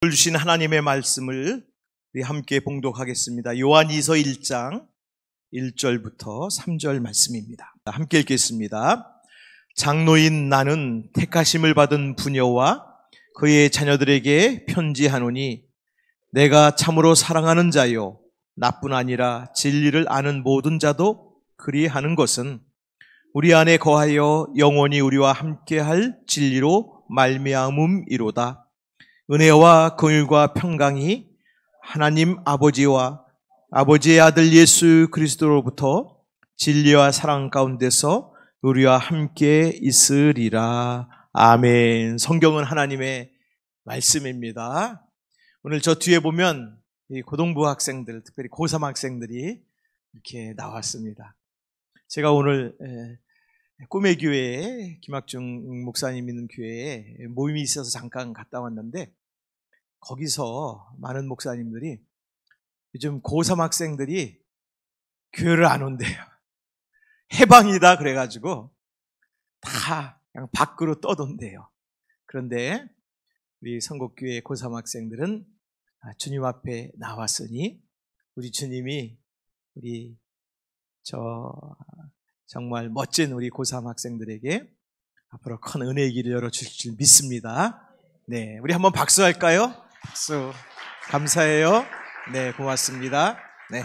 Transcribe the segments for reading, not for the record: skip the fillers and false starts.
주신 하나님의 말씀을 우리 함께 봉독하겠습니다. 요한이서 1장 1절부터 3절 말씀입니다. 함께 읽겠습니다. 장로인 나는 택하심을 받은 부녀와 그의 자녀들에게 편지하노니 내가 참으로 사랑하는 자요 나뿐 아니라 진리를 아는 모든 자도 그리하는 것은 우리 안에 거하여 영원히 우리와 함께할 진리로 말미암음이로다. 은혜와 긍휼과 평강이 하나님 아버지와 아버지의 아들 예수 그리스도로부터 진리와 사랑 가운데서 우리와 함께 있으리라. 아멘. 성경은 하나님의 말씀입니다. 오늘 저 뒤에 보면 이 고등부 학생들, 특별히 고3 학생들이 이렇게 나왔습니다. 제가 오늘 꿈의 교회에 김학중 목사님 있는 교회에 모임이 있어서 잠깐 갔다 왔는데 거기서 많은 목사님들이 요즘 고3 학생들이 교회를 안 온대요. 해방이다 그래가지고 다 그냥 밖으로 떠돈대요. 그런데 우리 선곡교회 고3 학생들은 주님 앞에 나왔으니 우리 주님이 우리 정말 멋진 우리 고3 학생들에게 앞으로 큰 은혜의 길을 열어주실 줄 믿습니다. 네, 우리 한번 박수할까요? 박수. 감사해요. 네, 고맙습니다. 네.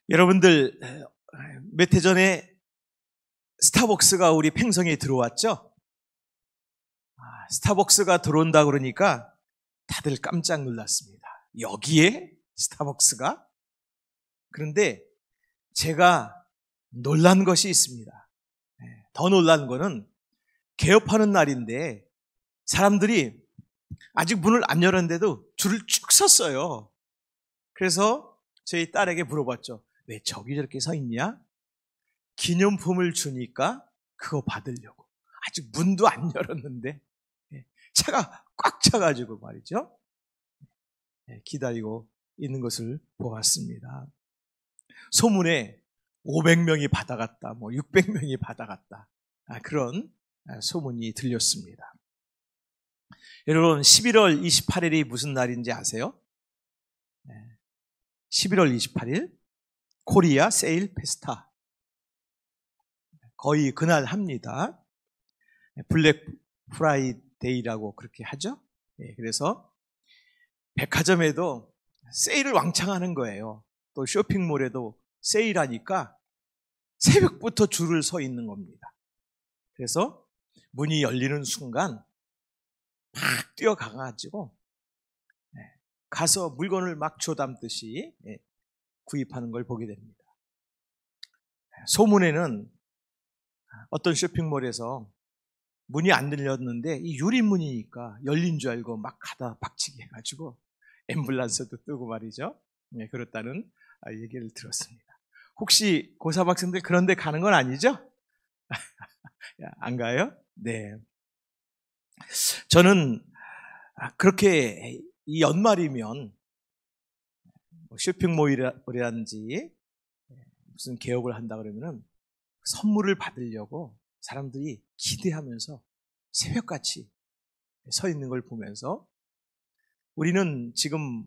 여러분들, 몇 해 전에 스타벅스가 우리 팽성에 들어왔죠? 스타벅스가 들어온다 그러니까 다들 깜짝 놀랐습니다. 여기에 스타벅스가? 그런데 제가 놀란 것이 있습니다. 더 놀란 거는 개업하는 날인데 사람들이 아직 문을 안 열었는데도 줄을 쭉 섰어요. 그래서 저희 딸에게 물어봤죠. 왜 저기 저렇게 서 있냐? 기념품을 주니까 그거 받으려고. 아직 문도 안 열었는데 차가 꽉 차가지고 말이죠. 기다리고 있는 것을 보았습니다. 소문에 500명이 받아갔다, 600명이 받아갔다. 그런 소문이 들렸습니다. 여러분, 11월 28일이 무슨 날인지 아세요? 11월 28일 코리아 세일 페스타. 거의 그날 합니다. 블랙 프라이데이라고 그렇게 하죠. 그래서 백화점에도 세일을 왕창 하는 거예요. 또 쇼핑몰에도 세일하니까 새벽부터 줄을 서 있는 겁니다. 그래서 문이 열리는 순간 막 뛰어가가지고 가서 물건을 막 조담듯이 구입하는 걸 보게 됩니다. 소문에는 어떤 쇼핑몰에서 문이 안 열렸는데 이 유리문이니까 열린 줄 알고 막 가다 박치기 해가지고 앰뷸런스도 뜨고 말이죠. 그렇다는 얘기를 들었습니다. 혹시 고3 학생들 그런 데 가는 건 아니죠? 안 가요? 네. 저는 그렇게 이 연말이면 쇼핑몰이라든지 무슨 개업을 한다 그러면은 선물을 받으려고 사람들이 기대하면서 새벽같이 서 있는 걸 보면서 우리는 지금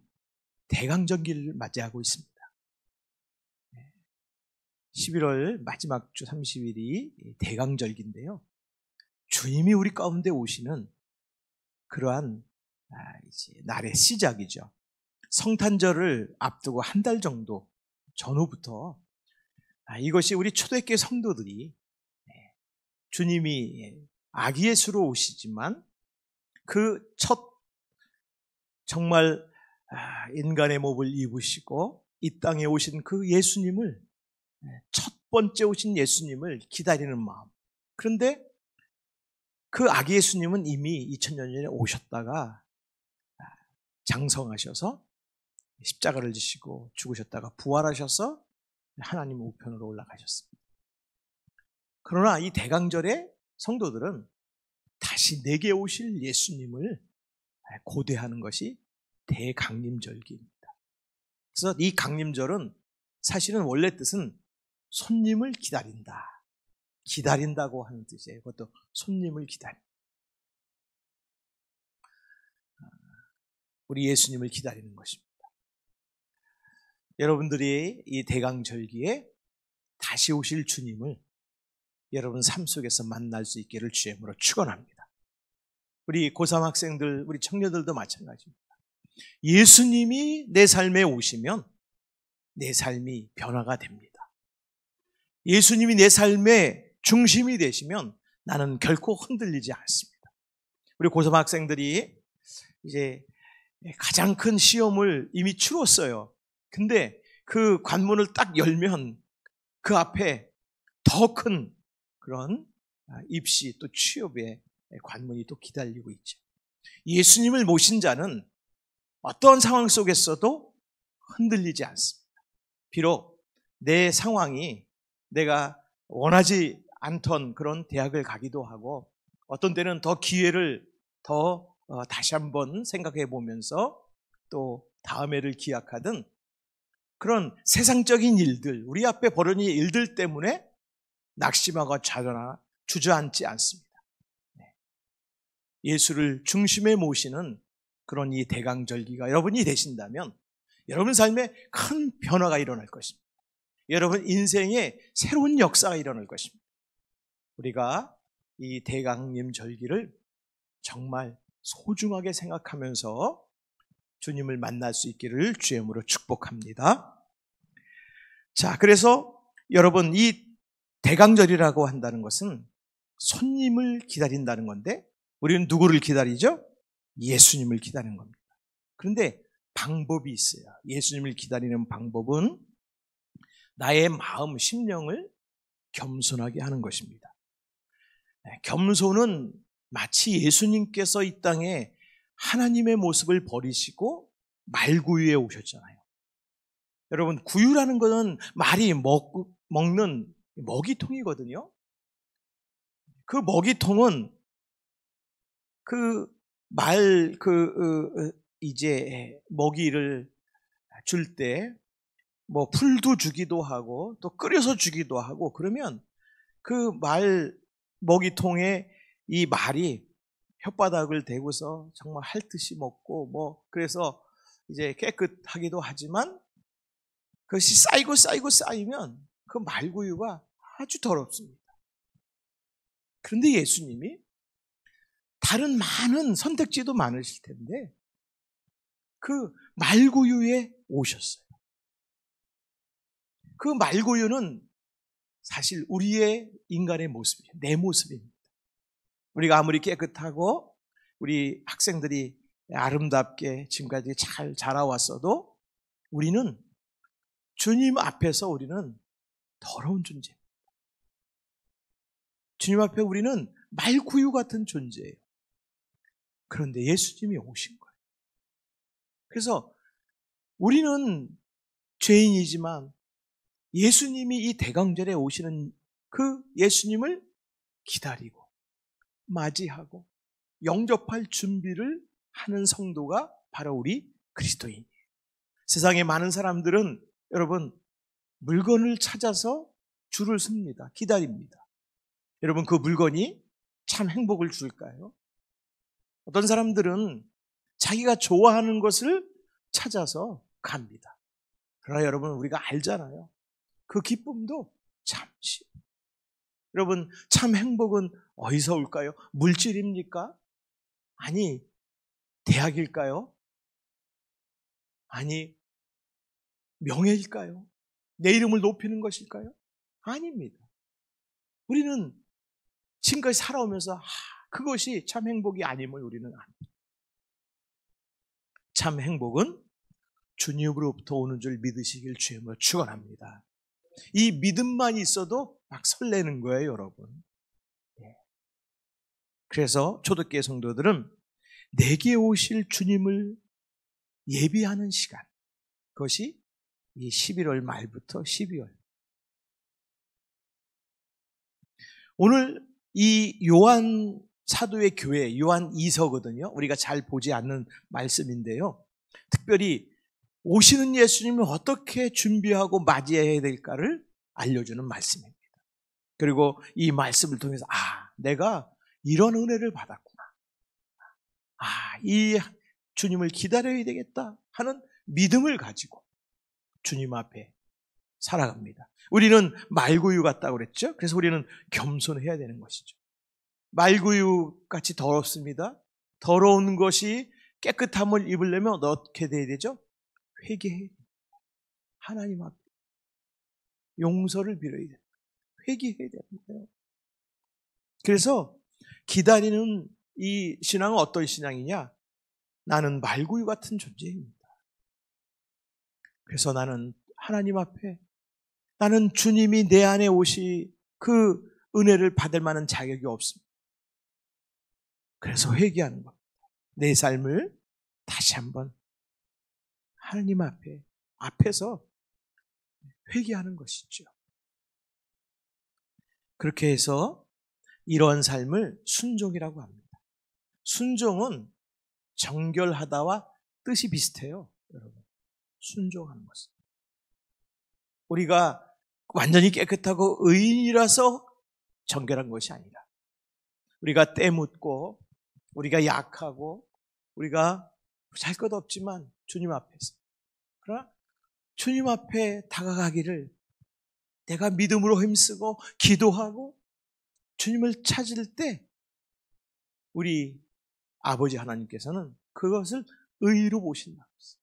대강절기를 맞이하고 있습니다. 11월 마지막 주 30일이 대강절기인데요. 주님이 우리 가운데 오시는 그러한 이제 날의 시작이죠. 성탄절을 앞두고 한 달 정도 전후부터 이것이 우리 초대교회 성도들이 주님이 아기 예수로 오시지만 그 첫 정말 인간의 몸을 입으시고 이 땅에 오신 그 예수님을 첫 번째 오신 예수님을 기다리는 마음. 그런데 그 아기 예수님은 이미 2000년 전에 오셨다가 장성하셔서 십자가를 지시고 죽으셨다가 부활하셔서 하나님 우편으로 올라가셨습니다. 그러나 이 대강절에 성도들은 다시 내게 오실 예수님을 고대하는 것이 대강림절기입니다. 그래서 이 강림절은 사실은 원래 뜻은 손님을 기다린다. 기다린다고 하는 뜻이에요. 그것도 손님을 기다린다. 우리 예수님을 기다리는 것입니다. 여러분들이 이 대강절기에 다시 오실 주님을 여러분 삶 속에서 만날 수 있기를 주님으로 축원합니다. 우리 고3 학생들, 우리 청년들도 마찬가지입니다. 예수님이 내 삶에 오시면 내 삶이 변화가 됩니다. 예수님이 내 삶의 중심이 되시면 나는 결코 흔들리지 않습니다. 우리 고3 학생들이 이제 가장 큰 시험을 이미 치렀어요. 근데 그 관문을 딱 열면 그 앞에 더 큰 그런 입시 또 취업의 관문이 또 기다리고 있죠. 예수님을 모신 자는 어떤 상황 속에서도 흔들리지 않습니다. 비록 내 상황이 내가 원하지 않던 그런 대학을 가기도 하고 어떤 때는 더 기회를 더 다시 한번 생각해 보면서 또 다음 해를 기약하든 그런 세상적인 일들, 우리 앞에 벌어진 일들 때문에 낙심하고 주저앉지 않습니다. 예수를 중심에 모시는 그런 이 대강절기가 여러분이 되신다면 여러분 삶에 큰 변화가 일어날 것입니다. 여러분 인생에 새로운 역사가 일어날 것입니다. 우리가 이 대강림 절기를 정말 소중하게 생각하면서 주님을 만날 수 있기를 주의 이름으로 축복합니다. 자, 그래서 여러분 이 대강절이라고 한다는 것은 손님을 기다린다는 건데 우리는 누구를 기다리죠? 예수님을 기다리는 겁니다. 그런데 방법이 있어요. 예수님을 기다리는 방법은 나의 마음, 심령을 겸손하게 하는 것입니다. 겸손은 마치 예수님께서 이 땅에 하나님의 모습을 버리시고 말구유에 오셨잖아요. 여러분, 구유라는 것은 말이 먹는 먹이통이거든요. 그 먹이통은 이제 먹이를 줄 때 뭐 풀도 주기도 하고 또 끓여서 주기도 하고 그러면 그 먹이통에 이 말이 혓바닥을 대고서 정말 핥듯이 먹고 뭐 그래서 이제 깨끗하기도 하지만 그것이 쌓이면 그 말구유가 아주 더럽습니다. 그런데 예수님이 다른 많은 선택지도 많으실 텐데 그 말구유에 오셨어요. 그 말구유는 사실 우리의 인간의 모습이에요. 내 모습입니다. 우리가 아무리 깨끗하고 우리 학생들이 아름답게 지금까지 잘 자라왔어도 우리는 주님 앞에서 우리는 더러운 존재입니다. 주님 앞에 우리는 말구유 같은 존재예요. 그런데 예수님이 오신 거예요. 그래서 우리는 죄인이지만 예수님이 이 대강절에 오시는 그 예수님을 기다리고 맞이하고 영접할 준비를 하는 성도가 바로 우리 그리스도인이에요. 세상에 많은 사람들은 여러분 물건을 찾아서 줄을 섭니다. 기다립니다. 여러분 그 물건이 참 행복을 줄까요? 어떤 사람들은 자기가 좋아하는 것을 찾아서 갑니다. 그러나 여러분 우리가 알잖아요. 그 기쁨도 잠시. 여러분 참 행복은 어디서 올까요? 물질입니까? 아니 대학일까요? 아니 명예일까요? 내 이름을 높이는 것일까요? 아닙니다. 우리는 지금까지 살아오면서 그것이 참 행복이 아님을 우리는 압니다. 참 행복은 주님으로부터 오는 줄 믿으시길 주님으로 축원합니다. 이 믿음만 있어도 막 설레는 거예요, 여러분. 그래서 초대교회 성도들은 내게 오실 주님을 예비하는 시간, 그것이 이 11월 말부터 12월. 오늘 이 요한 사도의 교회, 요한 2서거든요. 우리가 잘 보지 않는 말씀인데요. 특별히 오시는 예수님을 어떻게 준비하고 맞이해야 될까를 알려주는 말씀입니다. 그리고 이 말씀을 통해서 내가 이런 은혜를 받았구나. 이 주님을 기다려야 되겠다 하는 믿음을 가지고 주님 앞에 살아갑니다. 우리는 말구유 같다고 그랬죠? 그래서 우리는 겸손해야 되는 것이죠. 말구유 같이 더럽습니다. 더러운 것이 깨끗함을 입으려면 어떻게 돼야 되죠? 회개해야 됩니다. 하나님 앞에 용서를 빌어야 됩니다. 회개해야 됩니다. 그래서 기다리는 이 신앙은 어떤 신앙이냐? 나는 말구유 같은 존재입니다. 그래서 나는 하나님 앞에 나는 주님이 내 안에 오시 그 은혜를 받을 만한 자격이 없습니다. 그래서 회개하는 겁니다. 내 삶을 다시 한번 하나님 앞에서 회개하는 것이죠. 그렇게 해서 이러한 삶을 순종이라고 합니다. 순종은 정결하다와 뜻이 비슷해요, 여러분. 순종하는 것은. 우리가 완전히 깨끗하고 의인이라서 정결한 것이 아니라 우리가 때묻고 우리가 약하고 우리가 잘 것 없지만 주님 앞에서 그러나 주님 앞에 다가가기를 내가 믿음으로 힘쓰고 기도하고 주님을 찾을 때 우리 아버지 하나님께서는 그것을 의로 보신다고 했어요.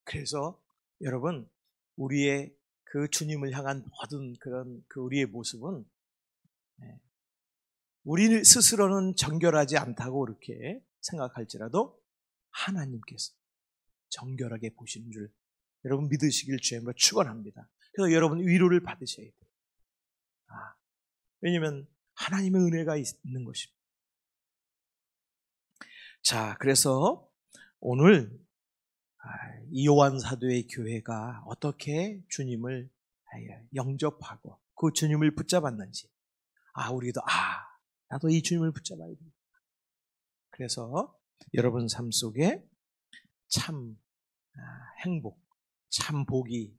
그래서 여러분 우리의 그 주님을 향한 모든 그런 그 우리의 모습은 우리 스스로는 정결하지 않다고 이렇게 생각할지라도 하나님께서 정결하게 보시는 줄 여러분 믿으시길 주님으로 축원합니다. 그래서 여러분 위로를 받으셔야 돼요. 왜냐하면 하나님의 은혜가 있는 것입니다. 자, 그래서 오늘 이 요한 사도의 교회가 어떻게 주님을 영접하고 그 주님을 붙잡았는지 우리도 나도 이 주님을 붙잡아야 됩니다. 그래서 여러분 삶 속에 참 행복, 참 복이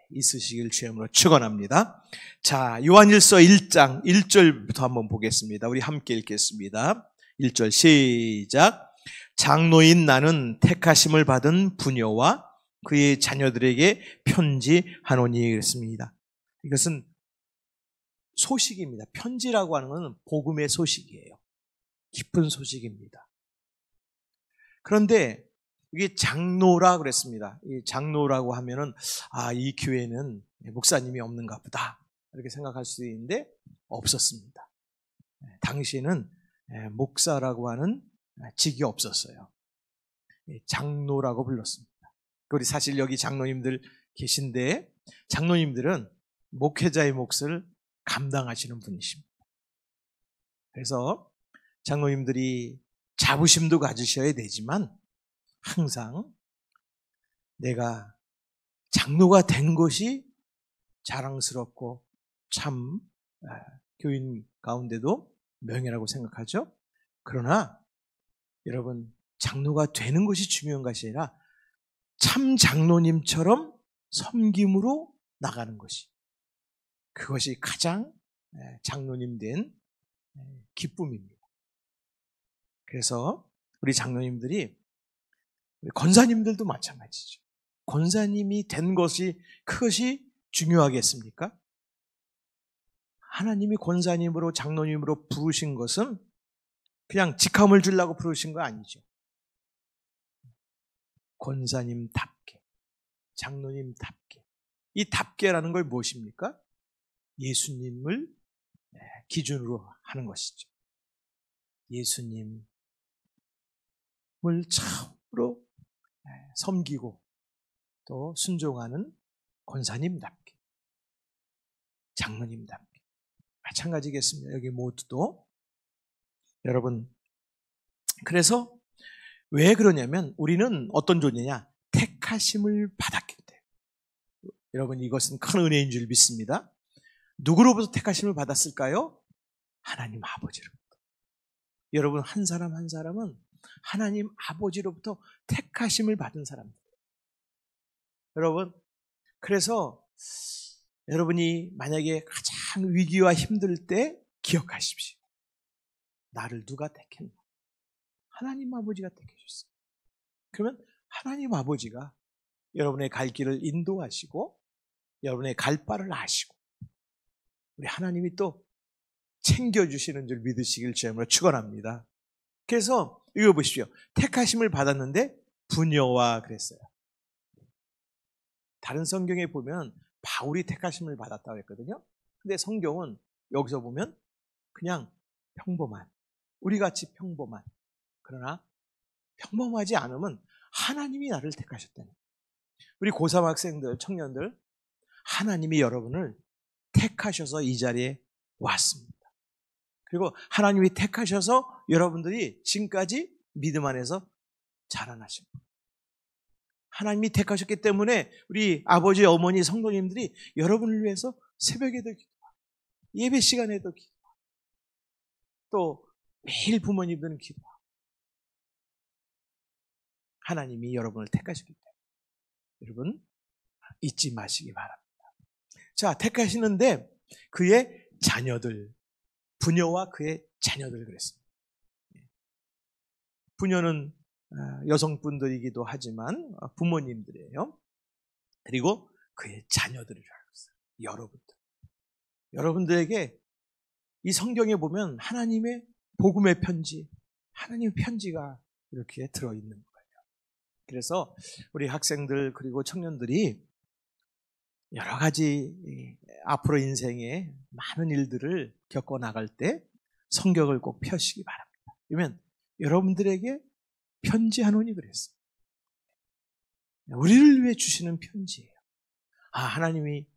있으시길 주님으로 축원합니다. 자, 요한일서 1장 1절부터 한번 보겠습니다. 우리 함께 읽겠습니다. 1절 시작. 장로인 나는 택하심을 받은 부녀와 그의 자녀들에게 편지하노니 그랬습니다. 이것은 소식입니다. 편지라고 하는 것은 복음의 소식이에요. 기쁜 소식입니다. 그런데 이게 장로라 그랬습니다. 이 장로라고 하면은 이 교회는 목사님이 없는가 보다 이렇게 생각할 수도 있는데 없었습니다. 당시에는 목사라고 하는 직이 없었어요. 장로라고 불렀습니다. 우리 사실 여기 장로님들 계신데 장로님들은 목회자의 몫을 감당하시는 분이십니다. 그래서 장로님들이 자부심도 가지셔야 되지만 항상 내가 장로가 된 것이 자랑스럽고 참 교인 가운데도 명예라고 생각하죠. 그러나 여러분 장로가 되는 것이 중요한 것이 아니라 참 장로님처럼 섬김으로 나가는 것이 그것이 가장 장로님 된 기쁨입니다. 그래서 우리 장로님들이 권사님들도 마찬가지죠. 권사님이 된 것이 그것이 중요하겠습니까? 하나님이 권사님으로 장로님으로 부르신 것은 그냥 직함을 주려고 부르신 거 아니죠. 권사님답게, 장로님답게. 이 답게라는 걸 무엇입니까? 예수님을 기준으로 하는 것이죠. 예수님을 참으로 섬기고 또 순종하는 권사님답게, 장로님답게. 마찬가지겠습니다. 여기 모두도. 여러분, 그래서 왜 그러냐면 우리는 어떤 존재냐? 택하심을 받았기 때문에. 여러분, 이것은 큰 은혜인 줄 믿습니다. 누구로부터 택하심을 받았을까요? 하나님 아버지로부터. 여러분, 한 사람 한 사람은 하나님 아버지로부터 택하심을 받은 사람들. 여러분, 그래서 여러분이 만약에 가장 위기와 힘들 때 기억하십시오. 나를 누가 택했나? 하나님 아버지가 택하셨어요. 그러면 하나님 아버지가 여러분의 갈 길을 인도하시고 여러분의 갈 바를 아시고 우리 하나님이 또 챙겨주시는 줄 믿으시길 주님으로 축원합니다. 그래서 이거 보십시오. 택하심을 받았는데 부녀와 그랬어요. 다른 성경에 보면 바울이 택하심을 받았다고 했거든요. 근데 성경은 여기서 보면 그냥 평범한, 우리같이 평범한, 그러나 평범하지 않으면 하나님이 나를 택하셨다는 거예요. 우리 고3 학생들, 청년들, 하나님이 여러분을 택하셔서 이 자리에 왔습니다. 그리고 하나님이 택하셔서 여러분들이 지금까지 믿음 안에서 자라나신 거예요. 하나님이 택하셨기 때문에 우리 아버지, 어머니, 성도님들이 여러분을 위해서 새벽에도 기도하고 예배 시간에도 기도하고 또 매일 부모님들은 기도하고 하나님이 여러분을 택하셨기 때문에 여러분 잊지 마시기 바랍니다. 자, 택하시는데 그의 자녀들, 부녀와 그의 자녀들 그랬습니다. 부녀는 여성분들이기도 하지만 부모님들이에요. 그리고 그의 자녀들이라고 했어요. 여러분들. 여러분들에게 이 성경에 보면 하나님의 복음의 편지, 하나님의 편지가 이렇게 들어있는 거예요. 그래서 우리 학생들 그리고 청년들이 여러 가지 앞으로 인생에 많은 일들을 겪어 나갈 때 성경을 꼭 펴시기 바랍니다. 그러면 여러분들에게 편지하노니 그랬어요. 우리를 위해 주시는 편지예요. 아, 하나님이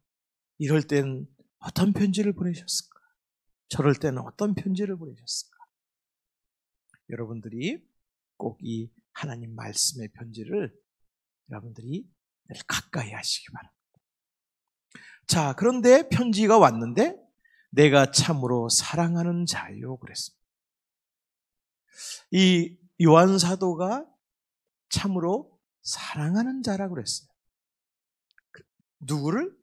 이럴 땐 어떤 편지를 보내셨을까? 저럴 때는 어떤 편지를 보내셨을까? 여러분들이 꼭 이 하나님 말씀의 편지를 여러분들이 늘 가까이 하시기 바랍니다. 자, 그런데 편지가 왔는데 내가 참으로 사랑하는 자요 그랬습니다. 이 요한 사도가 참으로 사랑하는 자라고 그랬어요. 누구를?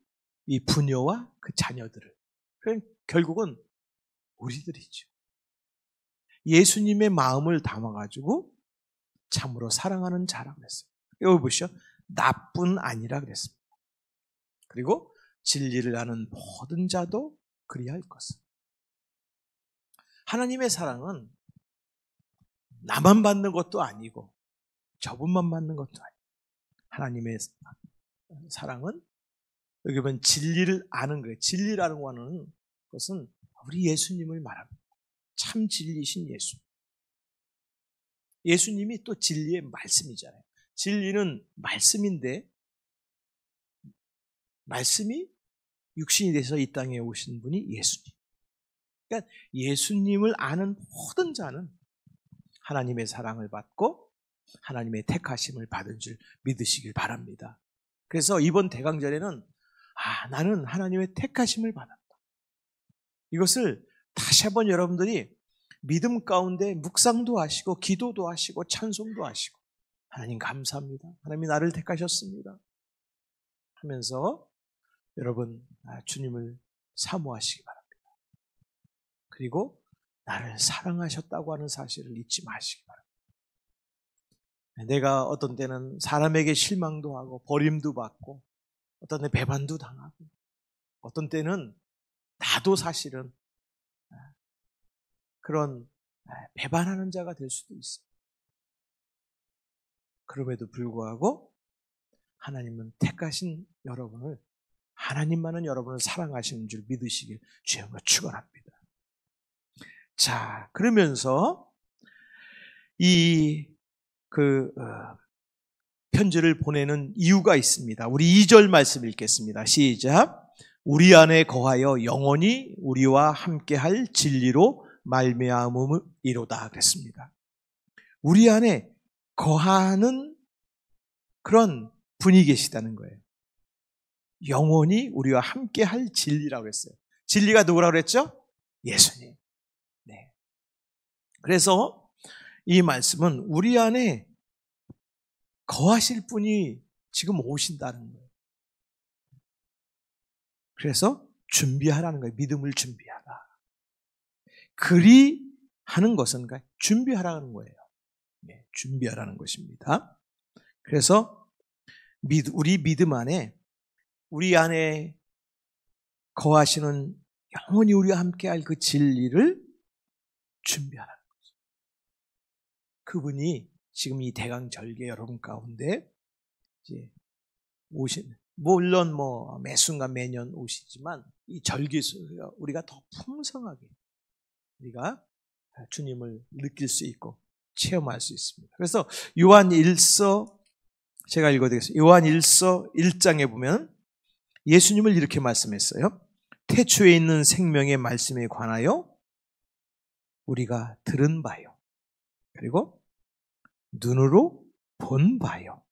이 부녀와 그 자녀들을. 결국은 우리들이죠. 예수님의 마음을 담아가지고 참으로 사랑하는 자라고 그랬어요. 여기 보시죠. 나뿐 아니라 그랬습니다. 그리고 진리를 아는 모든 자도 그리할 것을. 하나님의 사랑은 나만 받는 것도 아니고 저분만 받는 것도 아니고 하나님의 사랑은 여기 보면 진리를 아는 거예요. 진리라는 거는 것은 우리 예수님을 말합니다. 참 진리신 예수. 예수님이 또 진리의 말씀이잖아요. 진리는 말씀인데 말씀이 육신이 돼서 이 땅에 오신 분이 예수님. 그러니까 예수님을 아는 모든 자는 하나님의 사랑을 받고 하나님의 택하심을 받은 줄 믿으시길 바랍니다. 그래서 이번 대강절에는 나는 하나님의 택하심을 받았다. 이것을 다시 한번 여러분들이 믿음 가운데 묵상도 하시고 기도도 하시고 찬송도 하시고 하나님 감사합니다. 하나님이 나를 택하셨습니다. 하면서 여러분 주님을 사모하시기 바랍니다. 그리고 나를 사랑하셨다고 하는 사실을 잊지 마시기 바랍니다. 내가 어떤 때는 사람에게 실망도 하고 버림도 받고 어떤 때 배반도 당하고 어떤 때는 나도 사실은 그런 배반하는 자가 될 수도 있어요. 그럼에도 불구하고 하나님은 택하신 여러분을 하나님만은 여러분을 사랑하시는 줄 믿으시길 주님으로 축원합니다. 자, 그러면서 이 편지를 보내는 이유가 있습니다. 우리 2절 말씀 읽겠습니다. 시작. 우리 안에 거하여 영원히 우리와 함께할 진리로 말미암음이로다 그랬습니다. 우리 안에 거하는 그런 분이 계시다는 거예요. 영원히 우리와 함께할 진리라고 했어요. 진리가 누구라고 그랬죠? 예수님. 네. 그래서 이 말씀은 우리 안에 거하실 분이 지금 오신다는 거예요. 그래서 준비하라는 거예요. 믿음을 준비하라. 그리 하는 것은 준비하라는 거예요. 준비하라는 것입니다. 그래서 우리 믿음 안에 우리 안에 거하시는 영원히 우리와 함께할 그 진리를 준비하라는 거죠. 그분이 지금 이 대강절개 여러분 가운데 이제 물론 매 순간 매년 오시지만 이 절기 속에 우리가 더 풍성하게 우리가 주님을 느낄 수 있고 체험할 수 있습니다. 그래서 요한 1서 제가 읽어드리겠습니다. 요한 1서 1장에 보면 예수님을 이렇게 말씀했어요. 태초에 있는 생명의 말씀에 관하여 우리가 들은 바요. 그리고 눈으로 본 바요.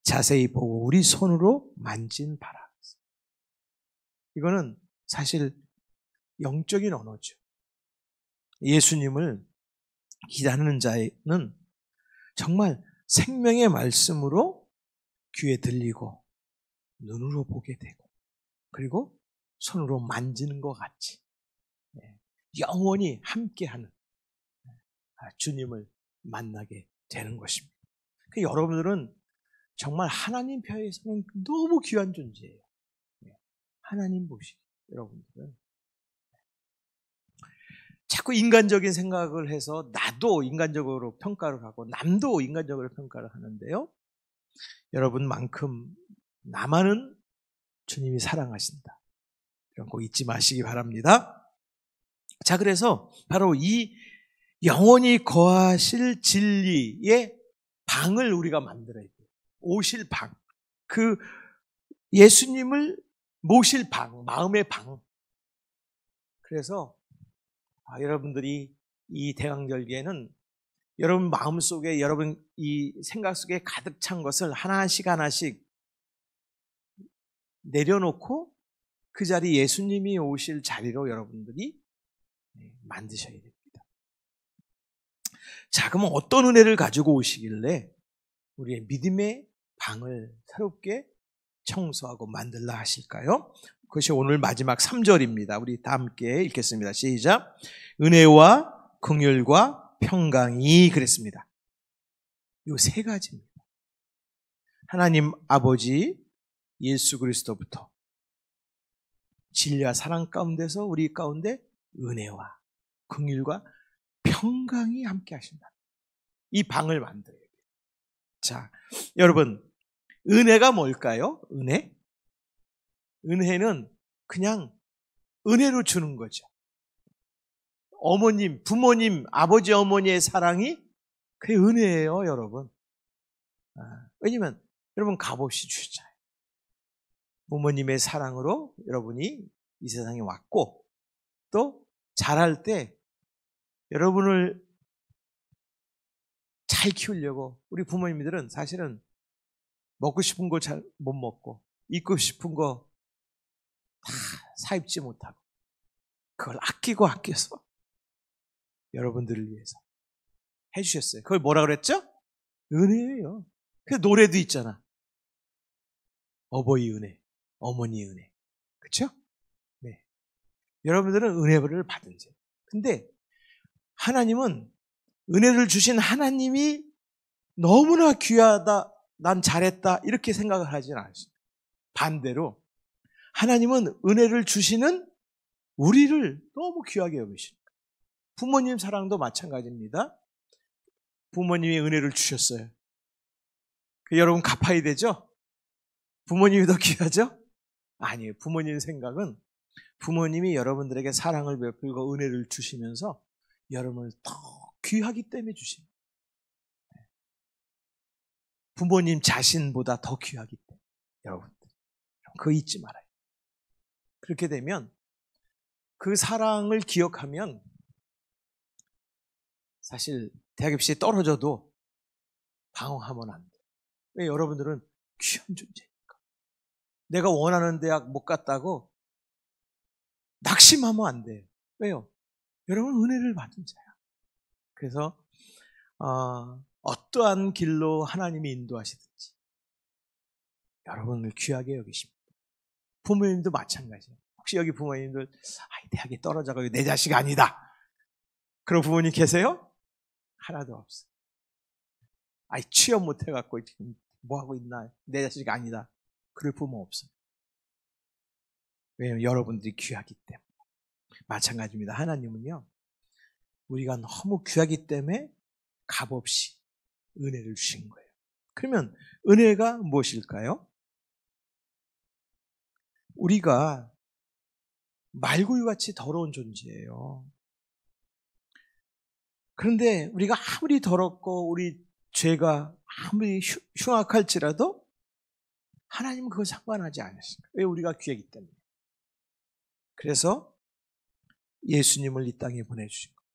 자세히 보고 우리 손으로 만진 바라. 이거는 사실 영적인 언어죠. 예수님을 기다리는 자는 정말 생명의 말씀으로 귀에 들리고 눈으로 보게 되고 그리고 손으로 만지는 것 같이 영원히 함께하는 주님을 만나게 되는 것입니다. 여러분들은 정말 하나님 펴에서는 너무 귀한 존재예요. 하나님 보시기 여러분들은 자꾸 인간적인 생각을 해서 나도 인간적으로 평가를 하고 남도 인간적으로 평가를 하는데요. 여러분만큼 나만은 주님이 사랑하신다. 이런 거 잊지 마시기 바랍니다. 자, 그래서 바로 이 영원히 거하실 진리의 방을 우리가 만들어야 돼요. 오실 방. 그 예수님을 모실 방, 마음의 방. 그래서 여러분들이 이 대강절기에는 여러분 마음속에 여러분 이 생각 속에 가득 찬 것을 하나씩 하나씩 내려놓고 그 자리 예수님이 오실 자리로 여러분들이 만드셔야 됩니다. 자, 그러면 어떤 은혜를 가지고 오시길래 우리의 믿음의 방을 새롭게 청소하고 만들라 하실까요? 그것이 오늘 마지막 3절입니다. 우리 다 함께 읽겠습니다. 시작. 은혜와 긍휼과 평강이 그랬습니다. 이 세 가지입니다. 하나님 아버지 예수 그리스도부터 진리와 사랑 가운데서 우리 가운데 은혜와 긍휼과 평강이 함께 하신다. 이 방을 만들어야 돼요. 자, 여러분 은혜가 뭘까요? 은혜? 은혜는 그냥 은혜로 주는 거죠. 어머님, 부모님, 아버지, 어머니의 사랑이 그게 은혜예요, 여러분. 왜냐면 여러분 값없이 주셨잖아요. 부모님의 사랑으로 여러분이 이 세상에 왔고 또 자랄 때 여러분을 잘 키우려고 우리 부모님들은 사실은 먹고 싶은 거 잘 못 먹고 입고 싶은 거 다 사입지 못하고 그걸 아끼고 아껴서 여러분들을 위해서 해주셨어요. 그걸 뭐라 그랬죠? 은혜예요. 그 노래도 있잖아. 어버이 은혜, 어머니 은혜. 그렇죠? 네. 여러분들은 은혜를 받은 자. 근데 하나님은 은혜를 주신 하나님이 너무나 귀하다, 난 잘했다 이렇게 생각을 하지는 않습니다. 반대로 하나님은 은혜를 주시는 우리를 너무 귀하게 여기십니다. 부모님 사랑도 마찬가지입니다. 부모님이 은혜를 주셨어요. 여러분 갚아야 되죠? 부모님이 더 귀하죠? 아니에요. 부모님 생각은 부모님이 여러분들에게 사랑을 베풀고 은혜를 주시면서 여러분을 더 귀하기 때문에 주십니다. 부모님 자신보다 더 귀하기 때문에 여러분들 그거 잊지 말아요. 그렇게 되면 그 사랑을 기억하면 사실 대학 입시에 떨어져도 방황하면 안 돼요. 왜? 여러분들은 귀한 존재니까. 내가 원하는 대학 못 갔다고 낙심하면 안 돼요. 왜요? 여러분 은혜를 받은 자야. 그래서 어떠한 길로 하나님이 인도하시든지 여러분을 귀하게 여기십니다. 부모님도 마찬가지예요. 혹시 여기 부모님들 대학에 떨어져가지고 내 자식 아니다. 그런 부모님 계세요? 하나도 없어요. 아이, 취업 못해갖고 지금 뭐하고 있나, 내 자식 아니다, 그럴 부모 없어요. 왜냐하면 여러분들이 귀하기 때문에. 마찬가지입니다. 하나님은요, 우리가 너무 귀하기 때문에 값없이 은혜를 주신 거예요. 그러면 은혜가 무엇일까요? 우리가 말구유같이 더러운 존재예요. 그런데 우리가 아무리 더럽고 우리 죄가 아무리 흉악할지라도 하나님은 그거 상관하지 않으십니다. 왜? 우리가 귀하기 때문에. 그래서 예수님을 이 땅에 보내주신 거예요.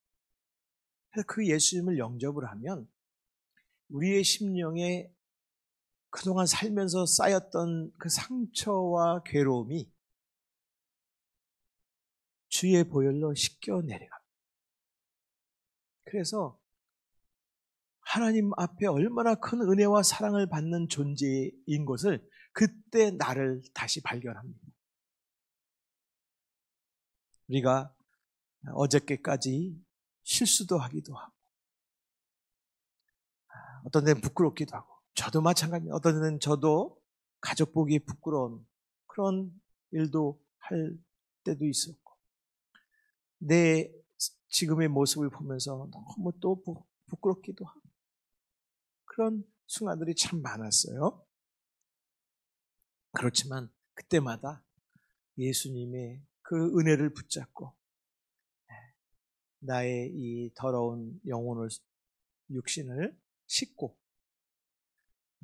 그래서 그 예수님을 영접을 하면 우리의 심령에 그동안 살면서 쌓였던 그 상처와 괴로움이 주의 보혈로 씻겨 내려갑니다. 그래서 하나님 앞에 얼마나 큰 은혜와 사랑을 받는 존재인 것을 그때 나를 다시 발견합니다. 우리가 어저께까지 실수도 하기도 하고, 어떤 데는 부끄럽기도 하고, 저도 마찬가지입니다. 어떤 데는 저도 가족 보기 부끄러운 그런 일도 할 때도 있었고, 내 지금의 모습을 보면서 너무 또 부끄럽기도 하고, 그런 순간들이 참 많았어요. 그렇지만 그때마다 예수님의 그 은혜를 붙잡고 나의 이 더러운 영혼을, 육신을 씻고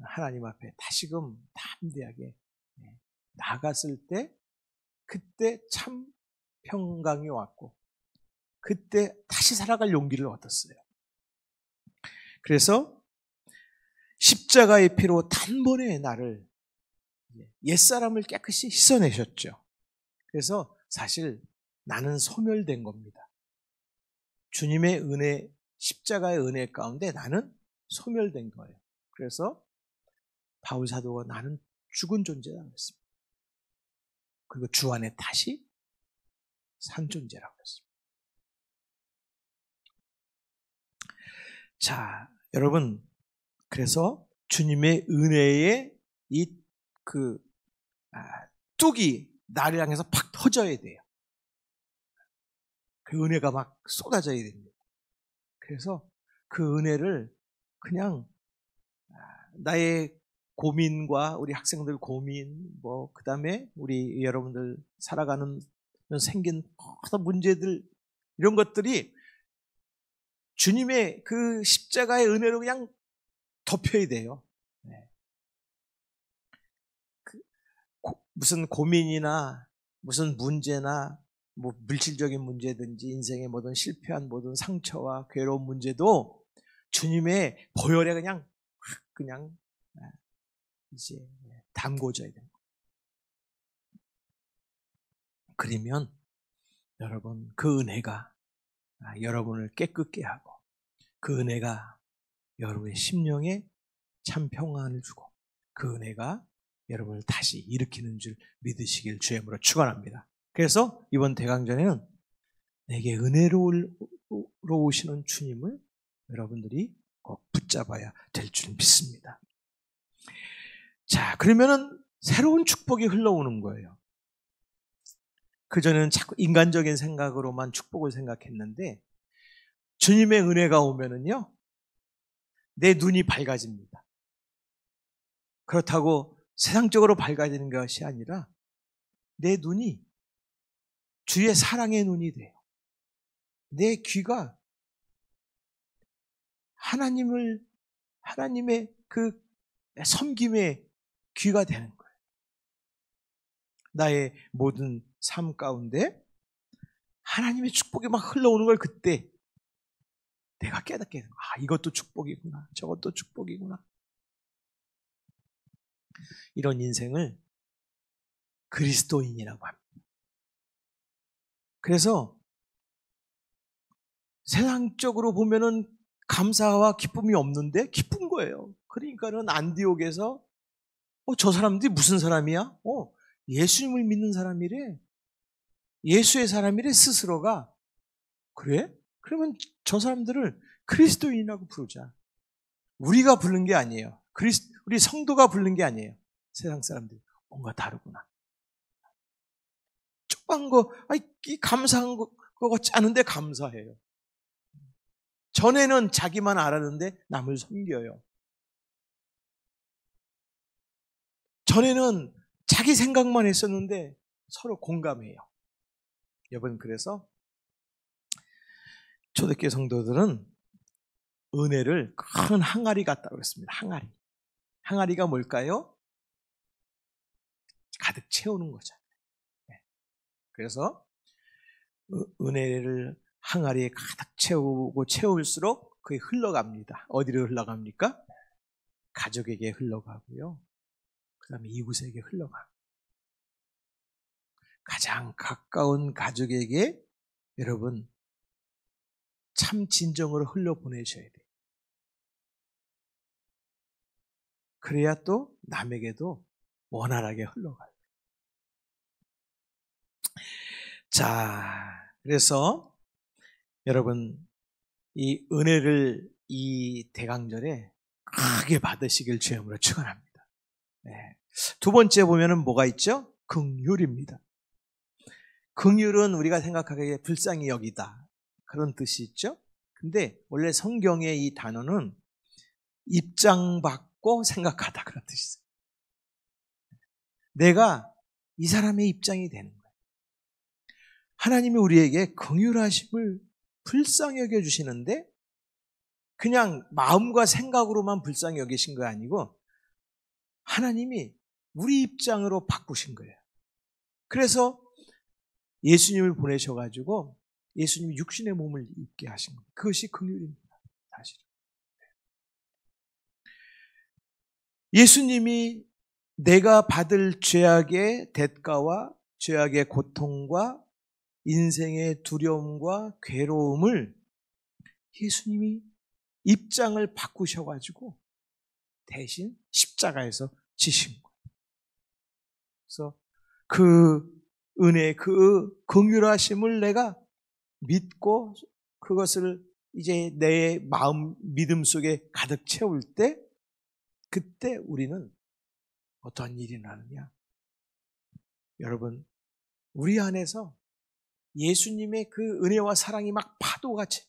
하나님 앞에 다시금 담대하게 나갔을 때, 그때 참 평강이 왔고 그때 다시 살아갈 용기를 얻었어요. 그래서 십자가의 피로 단번에 나를, 옛사람을 깨끗이 씻어내셨죠. 그래서 사실 나는 소멸된 겁니다. 주님의 은혜, 십자가의 은혜 가운데 나는 소멸된 거예요. 그래서 바울 사도가 나는 죽은 존재라고 했습니다. 그리고 주 안에 다시 산 존재라고 했습니다. 자, 여러분, 그래서 주님의 은혜의 뚝이 나를 향해서 팍 터져야 돼요. 그 은혜가 막 쏟아져야 됩니다. 그래서 그 은혜를 그냥 나의 고민과 우리 학생들 고민, 그 다음에 우리 여러분들 살아가는 생긴 모든 문제들, 이런 것들이 주님의 그 십자가의 은혜로 그냥 덮여야 돼요. 무슨 고민이나 무슨 문제나 물질적인 문제든지 인생의 모든 실패한 모든 상처와 괴로운 문제도 주님의 보혈에 그냥 이제 담궈져야 됩니다. 그러면 여러분, 그 은혜가 여러분을 깨끗게 하고, 그 은혜가 여러분의 심령에 참 평안을 주고, 그 은혜가 여러분을 다시 일으키는 줄 믿으시길 주님으로 축원합니다. 그래서 이번 대강전에는 내게 은혜로 오시는 주님을 여러분들이 꼭 붙잡아야 될 줄 믿습니다. 자, 그러면은 새로운 축복이 흘러오는 거예요. 그전에는 자꾸 인간적인 생각으로만 축복을 생각했는데, 주님의 은혜가 오면은요, 내 눈이 밝아집니다. 그렇다고 세상적으로 밝아지는 것이 아니라 내 눈이 주의 사랑의 눈이 돼요. 내 귀가 하나님의 그 섬김의 귀가 되는 거예요. 나의 모든 삶 가운데 하나님의 축복이 막 흘러오는 걸 그때 내가 깨닫게 되는 거예요. 이것도 축복이구나, 저것도 축복이구나. 이런 인생을 그리스도인이라고 합니다. 그래서 세상적으로 보면은 감사와 기쁨이 없는데 기쁜 거예요. 그러니까는 안디옥에서 저 사람들이 무슨 사람이야? 예수님을 믿는 사람이래. 예수의 사람이래, 스스로가. 그래? 그러면 저 사람들을 그리스도인이라고 부르자. 우리가 부른 게 아니에요. 우리 성도가 부른 게 아니에요. 세상 사람들이 뭔가 다르구나. 조그만 거, 이 감사한 거 같지 않은데 감사해요. 전에는 자기만 알았는데 남을 섬겨요. 전에는 자기 생각만 했었는데 서로 공감해요. 여러분, 그래서 초대교회 성도들은 은혜를 큰 항아리 같다고 그랬습니다. 항아리. 항아리가 뭘까요? 가득 채우는 거죠. 그래서 은혜를 항아리에 가득 채우고 채울수록 그게 흘러갑니다. 어디로 흘러갑니까? 가족에게 흘러가고요. 그 다음에 이웃에게 흘러가. 가장 가까운 가족에게 여러분 참 진정으로 흘려보내셔야 돼요. 그래야 또 남에게도 원활하게 흘러가요. 자, 그래서 여러분 이 은혜를 이 대강절에 크게 받으시길 주님으로 축원합니다. 네. 두 번째 보면은 뭐가 있죠? 긍휼입니다. 긍휼은 우리가 생각하기에 불쌍히 여기다 그런 뜻이 있죠. 근데 원래 성경의 이 단어는 입장받고 생각하다 그런 뜻이 있어요. 내가 이 사람의 입장이 되는 거예요. 하나님이 우리에게 긍휼하심을 불쌍히 여겨주시는데 그냥 마음과 생각으로만 불쌍히 여기신 거 아니고 하나님이 우리 입장으로 바꾸신 거예요. 그래서 예수님을 보내셔가지고 예수님이 육신의 몸을 입게 하신 거예요. 그것이 긍휼입니다. 사실은. 예수님이 내가 받을 죄악의 대가와 죄악의 고통과 인생의 두려움과 괴로움을 예수님이 입장을 바꾸셔가지고 대신 십자가에서 지신 거예요. 그래서 그 은혜, 그 긍휼하심을 내가 믿고 그것을 이제 내 마음, 믿음 속에 가득 채울 때 그때 우리는 어떤 일이 나느냐? 여러분, 우리 안에서 예수님의 그 은혜와 사랑이 막 파도같이.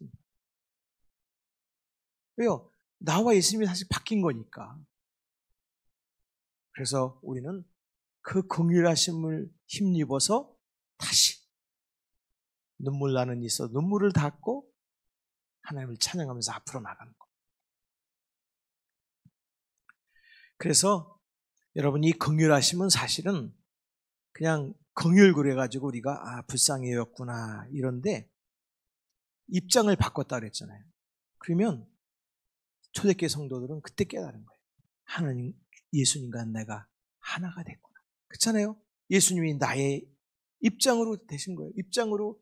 왜요? 나와 예수님이 사실 바뀐 거니까. 그래서 우리는 그 긍휼하심을 힘입어서 다시 눈물 나는 있어 눈물을 닦고 하나님을 찬양하면서 앞으로 나가는 거. 그래서 여러분 이 긍휼하심은 사실은 그냥 긍휼 그래가지고 우리가 불쌍히 여겼구나 이런데 입장을 바꿨다 그랬잖아요. 그러면 초대교회 성도들은 그때 깨달은 거예요. 하나님, 예수님과 내가 하나가 됐구나. 그렇잖아요. 예수님이 나의 입장으로 되신 거예요. 입장으로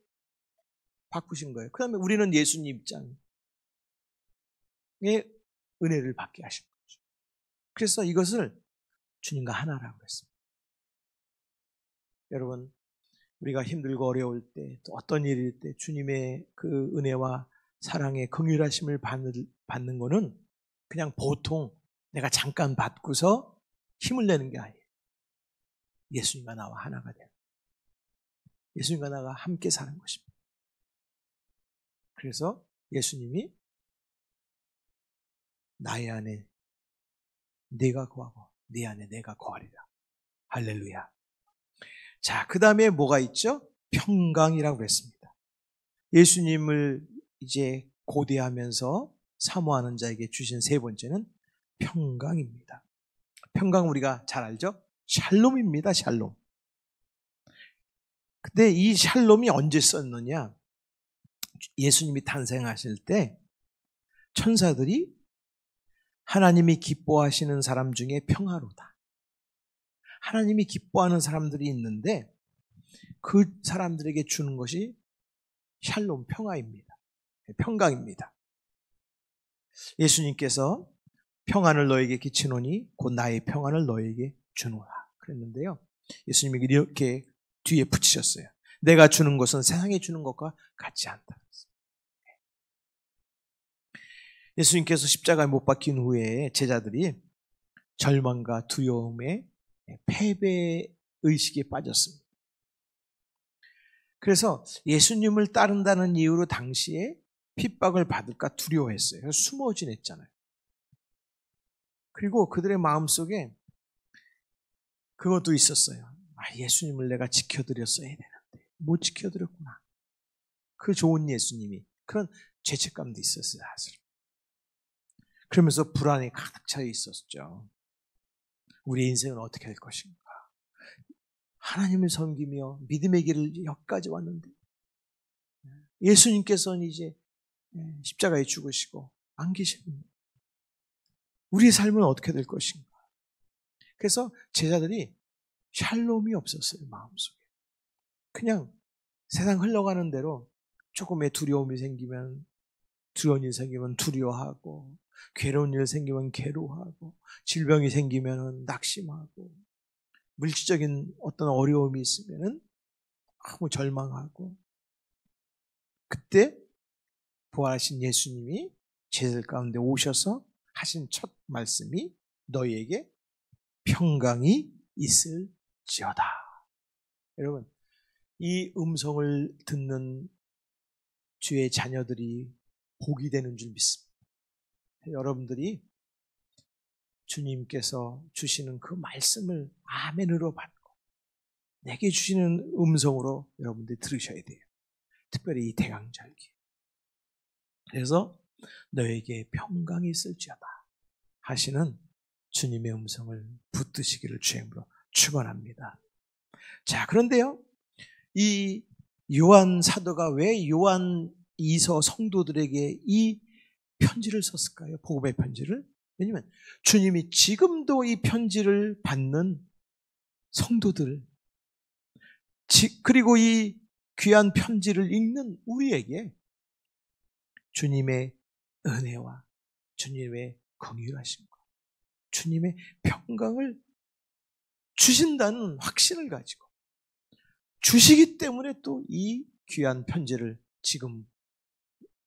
바꾸신 거예요. 그 다음에 우리는 예수님 입장의 은혜를 받게 하신 거죠. 그래서 이것을 주님과 하나라고 했습니다. 여러분, 우리가 힘들고 어려울 때, 또 어떤 일일 때 주님의 그 은혜와 사랑의 긍휼하심을 받는 거는 그냥 보통 내가 잠깐 받고서 힘을 내는 게 아니에요. 예수님과 나와 하나가 되는, 예수님과 나가 함께 사는 것입니다. 그래서 예수님이 나의 안에 네가 거하고 네 안에 내가 거하리라. 할렐루야. 자, 그 다음에 뭐가 있죠? 평강이라고 그랬습니다. 예수님을 이제 고대하면서 사모하는 자에게 주신 세 번째는 평강입니다. 평강 우리가 잘 알죠? 샬롬입니다. 샬롬. 근데 이 샬롬이 언제 썼느냐? 예수님이 탄생하실 때 천사들이 하나님이 기뻐하시는 사람 중에 평화로다. 하나님이 기뻐하는 사람들이 있는데 그 사람들에게 주는 것이 샬롬, 평화입니다. 평강입니다. 예수님께서 평안을 너에게 끼치노니 곧 나의 평안을 너에게 주노라 그랬는데요. 예수님이 이렇게 뒤에 붙이셨어요. 내가 주는 것은 세상에 주는 것과 같지 않다. 예수님께서 십자가에 못 박힌 후에 제자들이 절망과 두려움에 패배 의식에 빠졌습니다. 그래서 예수님을 따른다는 이유로 당시에 핍박을 받을까 두려워했어요. 그래서 숨어 지냈잖아요. 그리고 그들의 마음속에 그것도 있었어요. 예수님을 내가 지켜드렸어야 되는데 못 지켜드렸구나. 그 좋은 예수님이. 그런 죄책감도 있었어요, 사실. 그러면서 불안이 가득 차 있었죠. 우리의 인생은 어떻게 될 것인가. 하나님을 섬기며 믿음의 길을 여기까지 왔는데 예수님께서는 이제 십자가에 죽으시고 안 계십니다. 우리의 삶은 어떻게 될 것인가. 그래서 제자들이 샬롬이 없었어요, 마음속에. 그냥 세상 흘러가는 대로 조금의 두려움이 생기면 두려운 일 생기면 두려워하고, 괴로운 일 생기면 괴로워하고, 질병이 생기면 낙심하고, 물질적인 어떤 어려움이 있으면 너무 절망하고, 그때 부활하신 예수님이 제자들 가운데 오셔서 하신 첫 말씀이 너희에게 평강이 있을지어다. 여러분, 이 음성을 듣는 주의 자녀들이 복이 되는 줄 믿습니다. 여러분들이 주님께서 주시는 그 말씀을 아멘으로 받고 내게 주시는 음성으로 여러분들이 들으셔야 돼요. 특별히 이 대강절기. 그래서 너에게 평강이 있을지어다 하시는 주님의 음성을 붙드시기를 주님으로 축원합니다. 자, 그런데요, 이 요한 사도가 왜 요한 2서 성도들에게 이 편지를 썼을까요? 복음의 편지를. 왜냐하면 주님이 지금도 이 편지를 받는 성도들, 그리고 이 귀한 편지를 읽는 우리에게 주님의 은혜와 주님의 긍휼하심과 주님의 평강을 주신다는 확신을 가지고 주시기 때문에 또 이 귀한 편지를 지금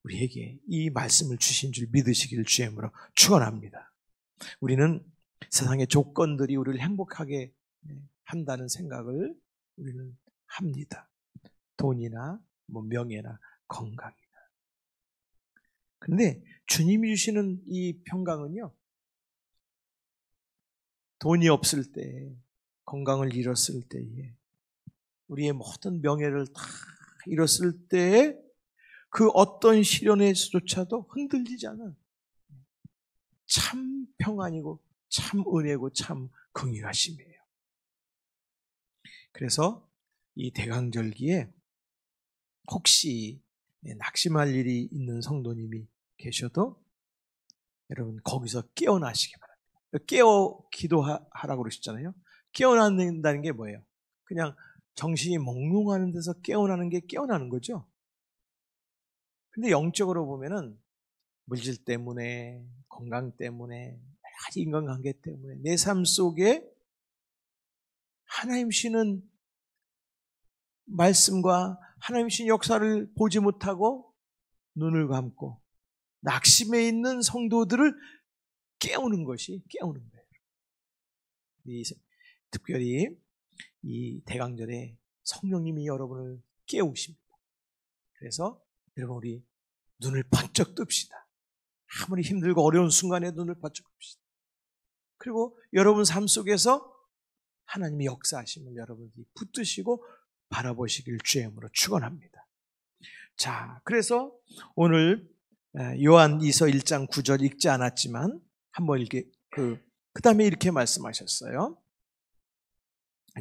우리에게 이 말씀을 주신 줄 믿으시기를 주님으로 축원합니다. 우리는 세상의 조건들이 우리를 행복하게 한다는 생각을 우리는 합니다. 돈이나 명예나 건강이나. 그런데 주님이 주시는 이 평강은요, 돈이 없을 때, 건강을 잃었을 때에, 우리의 모든 명예를 다 잃었을 때에 그 어떤 시련에서조차도 흔들리지 않은 참 평안이고 참 은혜고 참 긍휼하심이에요. 그래서 이 대강절기에 혹시 낙심할 일이 있는 성도님이 계셔도 여러분 거기서 깨어나시기 바랍니다. 깨어 기도하라고 그러셨잖아요. 깨어난다는 게 뭐예요? 그냥 정신이 몽롱하는 데서 깨어나는 게 깨어나는 거죠. 근데 영적으로 보면은 물질 때문에, 건강 때문에, 여러 가지 인간관계 때문에 내 삶 속에 하나님 주시는 말씀과 하나님 주신 역사를 보지 못하고 눈을 감고 낙심해 있는 성도들을 깨우는 것이 깨우는 거예요. 특별히 이 대강절에 성령님이 여러분을 깨우십니다. 그래서 여러분 우리 눈을 번쩍 뜹시다. 아무리 힘들고 어려운 순간에 눈을 번쩍 뜹시다. 그리고 여러분 삶 속에서 하나님의 역사하심을 여러분들이 붙드시고 바라보시길 주의 이름으로 축원합니다. 자, 그래서 오늘 요한 2서 1장 9절 읽지 않았지만 한번 이렇게 그 다음에 이렇게 말씀하셨어요.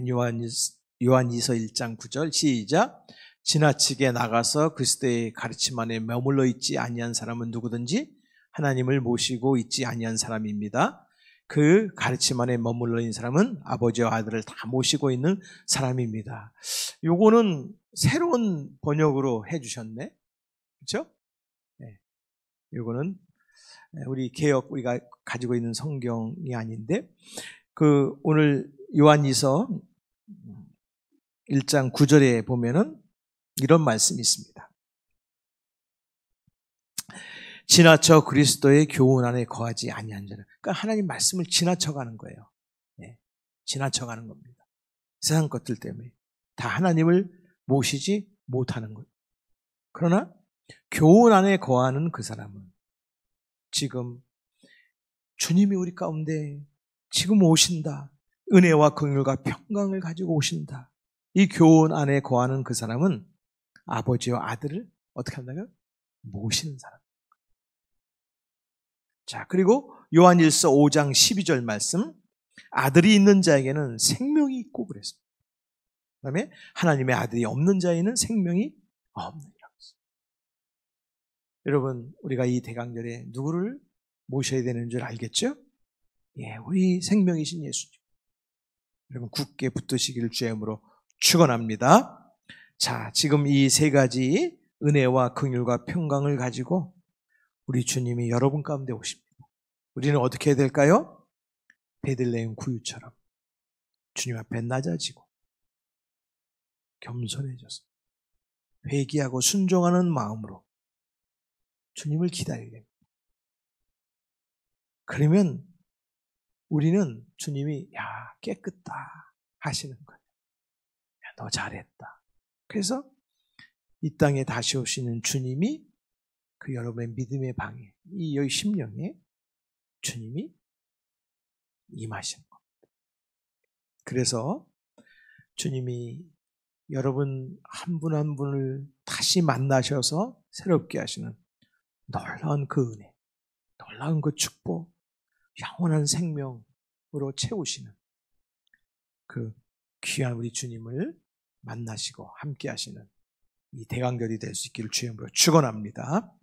요한 2서 1장 9절 시작. 지나치게 나가서 그리스도의 가르침 안에 머물러 있지 아니한 사람은 누구든지 하나님을 모시고 있지 아니한 사람입니다. 그 가르침 안에 머물러 있는 사람은 아버지와 아들을 다 모시고 있는 사람입니다. 요거는 새로운 번역으로 해주셨네. 그렇죠? 네. 요거는 우리 개역 우리가 가지고 있는 성경이 아닌데 오늘 요한2서 1장 9절에 보면은 이런 말씀이 있습니다. 지나쳐 그리스도의 교훈 안에 거하지 아니한 자는. 그러니까 하나님 말씀을 지나쳐가는 거예요. 네, 지나쳐가는 겁니다. 세상 것들 때문에 다 하나님을 모시지 못하는 거예요. 그러나 교훈 안에 거하는 그 사람은 지금 주님이 우리 가운데 지금 오신다. 은혜와 긍휼과 평강을 가지고 오신다. 이 교훈 안에 거하는 그 사람은 아버지와 아들을 어떻게 한다고요? 모시는 사람. 자, 그리고 요한일서 5장 12절 말씀, 아들이 있는 자에게는 생명이 있고 그랬습니다. 그 다음에 하나님의 아들이 없는 자에는 생명이 없느니라. 여러분, 우리가 이 대강절에 누구를 모셔야 되는 줄 알겠죠? 예, 우리 생명이신 예수님. 여러분, 굳게 붙드시기를 주의 이름으로 축원합니다. 자, 지금 이 세 가지 은혜와 긍휼과 평강을 가지고 우리 주님이 여러분 가운데 오십니다. 우리는 어떻게 해야 될까요? 베들레헴 구유처럼 주님 앞에 낮아지고 겸손해져서 회개하고 순종하는 마음으로 주님을 기다려야 됩니다. 그러면 우리는 주님이 야, 깨끗다 하시는 거예요. 야, 너 잘했다. 그래서 이 땅에 다시 오시는 주님이 그 여러분의 믿음의 방에, 이 여기 심령에 주님이 임하시는 겁니다. 그래서 주님이 여러분 한 분 한 분을 다시 만나셔서 새롭게 하시는 놀라운 그 은혜, 놀라운 그 축복, 영원한 생명으로 채우시는 그 귀한 우리 주님을 만나시고 함께 하시는 이 대강절이 될 수 있기를 주의 이름으로 축원합니다.